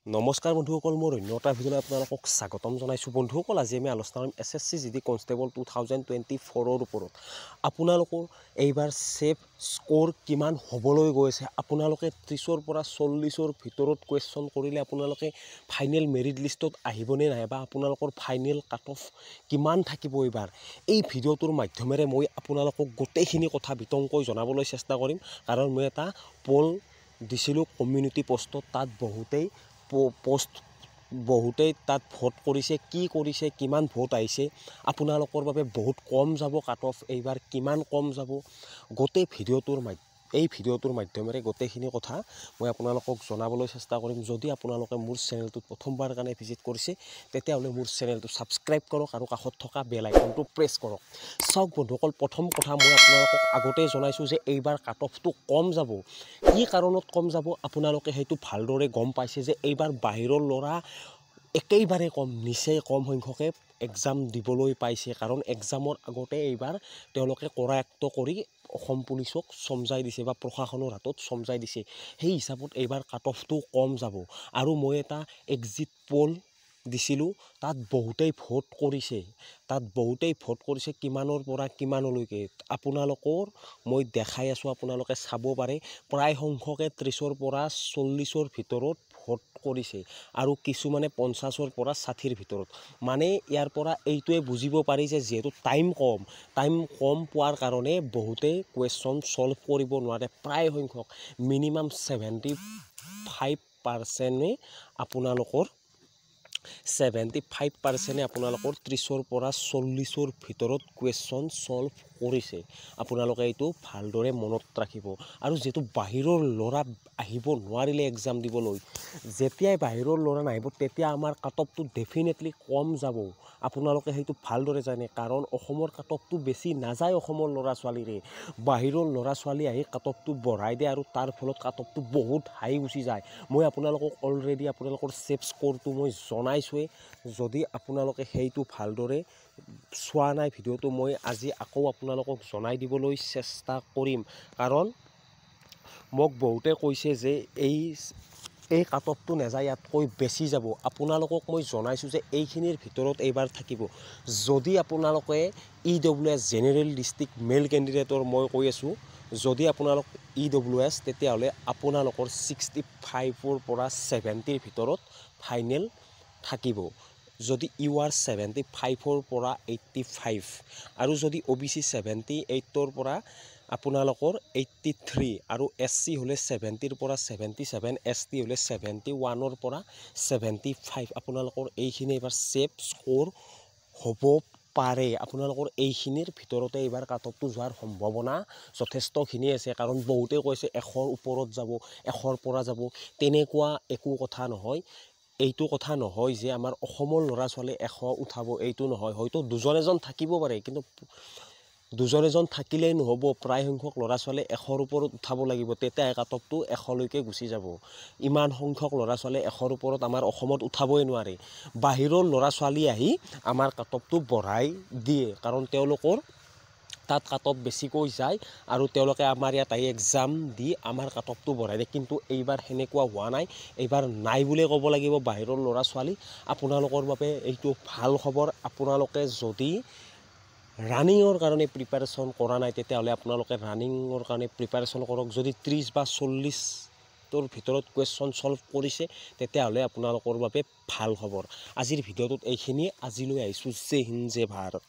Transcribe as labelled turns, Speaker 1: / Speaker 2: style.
Speaker 1: নমস্কাৰ বন্ধুসকল, মোৰ অন্য এটা ভিডিঅ'লৈ আপোনালোকক স্বাগতম জনাইছোঁ। বন্ধুসকল, আজি আমি আলোচনা কৰিম SSC GD কনষ্টেবল 2024ৰ ওপৰত। আপোনালোকৰ এইবাৰ ছেফ স্ক'ৰ কিমান হ'বলৈ গৈ আছে? আপোনালোকে 30ৰ পৰা 40ৰ ভিতৰত কুৱেশ্যন কৰিলে আপোনালোকে ফাইনেল মেৰিট লিষ্টত আহিবনে নাই, বা আপোনালোকৰ ফাইনেল কাট অফ কিমান থাকিব এইবাৰ? এই ভিডিঅ'টোৰ মাধ্যমেৰে মই আপোনালোকক গোটেইখিনি কথা বিতংকৈ জনাবলৈ চেষ্টা কৰিম, কাৰণ মই এটা পল দিছিলোঁ কমিউনিটি পষ্টত। তাত বহুতেই তাত ভোট কৰিছে, কি কৰিছে, কিমান ভোট আহিছে, আপোনালোকৰ বাবে বহুত কম যাব কাট অফ এইবাৰ, কিমান কম যাব, গোটেই এই ভিডিঅ'টোৰ মাধ্যমেৰে গোটেইখিনি কথা মই আপোনালোকক জনাবলৈ চেষ্টা কৰিম। যদি আপোনালোকে মোৰ চেনেলটোত প্ৰথমবাৰ কাৰণে ভিজিট কৰিছে, তেতিয়াহ'লে মোৰ চেনেলটো ছাবস্ক্ৰাইব কৰক আৰু কাষত থকা বেল আইকনটো প্ৰেছ কৰক। চাওক বন্ধুসকল, প্ৰথম কথা মই আপোনালোকক আগতেই জনাইছোঁ যে এইবাৰ কাট অফটো কম যাব। কি কাৰণত কম যাব আপোনালোকে সেইটো ভালদৰে গম পাইছে যে এইবাৰ বাহিৰৰ ল'ৰা একেবাৰে কম, নিচেই কম সংখ্যকে এক্সাম দিবলৈ পাইছে, কাৰণ এক্সামৰ আগতে এইবাৰ তেওঁলোকে কৰায়ত্ব কৰি অসম পুলিচক চমজাই দিছে বা প্ৰশাসনৰ হাতত চমজাই দিছে। সেই হিচাপত এইবাৰ কাট অফটো কম যাব। আৰু মই এটা এক্সিট পল দিছিলোঁ, তাত বহুতেই ভোট কৰিছে, কিমানৰ পৰা কিমানলৈকে আপোনালোকৰ মই দেখাই আছোঁ, আপোনালোকে চাব পাৰে। প্ৰায় সংখ্যকে 30ৰ পৰা 40ৰ ভিতৰত ভোট কৰিছে, আৰু কিছুমানে 50ৰ পৰা 60ৰ ভিতৰত। মানে ইয়াৰ পৰা এইটোৱে বুজিব পাৰি যে যিহেতু টাইম কম পোৱাৰ কাৰণে বহুতে কুৱেশ্যন ছল্ভ কৰিব নোৱাৰে। প্ৰায় সংখ্যক মিনিমাম 75%য়ে আপোনালোকৰ 30ৰ পৰা 40ৰ ভিতৰত কুৱেশ্যন ছল্ভ কৰিছে। আপোনালোকে এইটো ভালদৰে মনত ৰাখিব। আৰু যিহেতু বাহিৰৰ ল'ৰা আহিব নোৱাৰিলে এক্সাম দিবলৈ, যেতিয়াই বাহিৰৰ ল'ৰা নাহিব তেতিয়া আমাৰ কাট অফটো ডেফিনেটলি কম যাব। আপোনালোকে সেইটো ভালদৰে জানে, কাৰণ অসমৰ কাট অফটো বেছি নাযায় অসমৰ ল'ৰা ছোৱালীৰে। বাহিৰৰ ল'ৰা ছোৱালী আহি কাট অফটো বঢ়াই দিয়ে, আৰু তাৰ ফলত কাট অফটো বহুত হাই গুচি যায়। মই আপোনালোকক অলৰেডি আপোনালোকৰ ছেফ স্ক'ৰটো মই জনাইছোঁৱেই। যদি আপোনালোকে সেইটো ভালদৰে চোৱা নাই ভিডিঅ'টো, মই আজি আকৌ আপোনালোকক জনাই দিবলৈ চেষ্টা কৰিম, কাৰণ মোক বহুতে কৈছে যে এই কাট অফটো নাযায়, ইয়াতকৈ বেছি যাব। আপোনালোকক মই জনাইছোঁ যে এইখিনিৰ ভিতৰত এইবাৰ থাকিব। যদি আপোনালোকে EWS জেনেৰেল ডিষ্ট্ৰিক্ট মেল কেণ্ডিডেটৰ মই কৈ আছোঁ, যদি আপোনালোক EWS, তেতিয়াহ'লে আপোনালোকৰ 65ৰ পৰা 70ৰ ভিতৰত ফাইনেল থাকিব। যদি ইউ আৰ 75ৰ পৰা 85, আৰু যদি OBC 78ৰ পৰা আপোনালোকৰ 83, আৰু SC হ'লে 70ৰ পৰা 77, ST হ'লে 71ৰ পৰা 75, আপোনালোকৰ এইখিনি এইবাৰ ছেফ স্ক'ৰ হ'ব পাৰে। আপোনালোকৰ এইখিনিৰ ভিতৰতে এইবাৰ কাট অফটো যোৱাৰ সম্ভাৱনা যথেষ্টখিনি আছে, কাৰণ বহুতে কৈছে 100ৰ ওপৰত যাব, 100ৰ পৰা যাব। তেনেকুৱা একো কথা নহয়। এইটো কথা নহয় যে আমাৰ অসমৰ ল'ৰা ছোৱালী 100 উঠাব, এইটো নহয়। হয়তো দুজন এজন থাকিব পাৰে, কিন্তু দুজন এজন থাকিলেই নহ'ব। প্ৰায় সংখ্যক ল'ৰা ছোৱালী 100ৰ ওপৰত উঠাব লাগিব, তেতিয়াহে কাট অফটো 100লৈকে গুচি যাব। ইমান সংখ্যক ল'ৰা ছোৱালী 100ৰ ওপৰত আমাৰ অসমত উঠাবই নোৱাৰে। বাহিৰৰ ল'ৰা ছোৱালী আহি আমাৰ কাট অফটো বঢ়াই দিয়ে, কাৰণ তেওঁলোকৰ তাত কাট অফ বেছিকৈ যায়, আৰু তেওঁলোকে আমাৰ ইয়াত আহি এক্সাম দি আমাৰ কাট অফটো বঢ়াই দিয়ে। কিন্তু এইবাৰ সেনেকুৱা হোৱা নাই, এইবাৰ নাই বুলিয়ে ক'ব লাগিব বাহিৰৰ ল'ৰা ছোৱালী। আপোনালোকৰ বাবে এইটো ভাল খবৰ। আপোনালোকে যদি ৰানিঙৰ কাৰণে প্ৰিপাৰেশ্যন কৰা নাই, তেতিয়াহ'লে আপোনালোকে ৰানিঙৰ কাৰণে প্ৰিপাৰেশ্যন কৰক। যদি 30 বা 40ৰ ভিতৰত কুৱেশ্যন ছল্ভ কৰিছে, তেতিয়াহ'লে আপোনালোকৰ বাবে ভাল খবৰ। আজিৰ ভিডিঅ'টোত এইখিনিয়ে। আজিলৈ আহিছোঁ। জয় হিন্দ, জয় ভাৰত।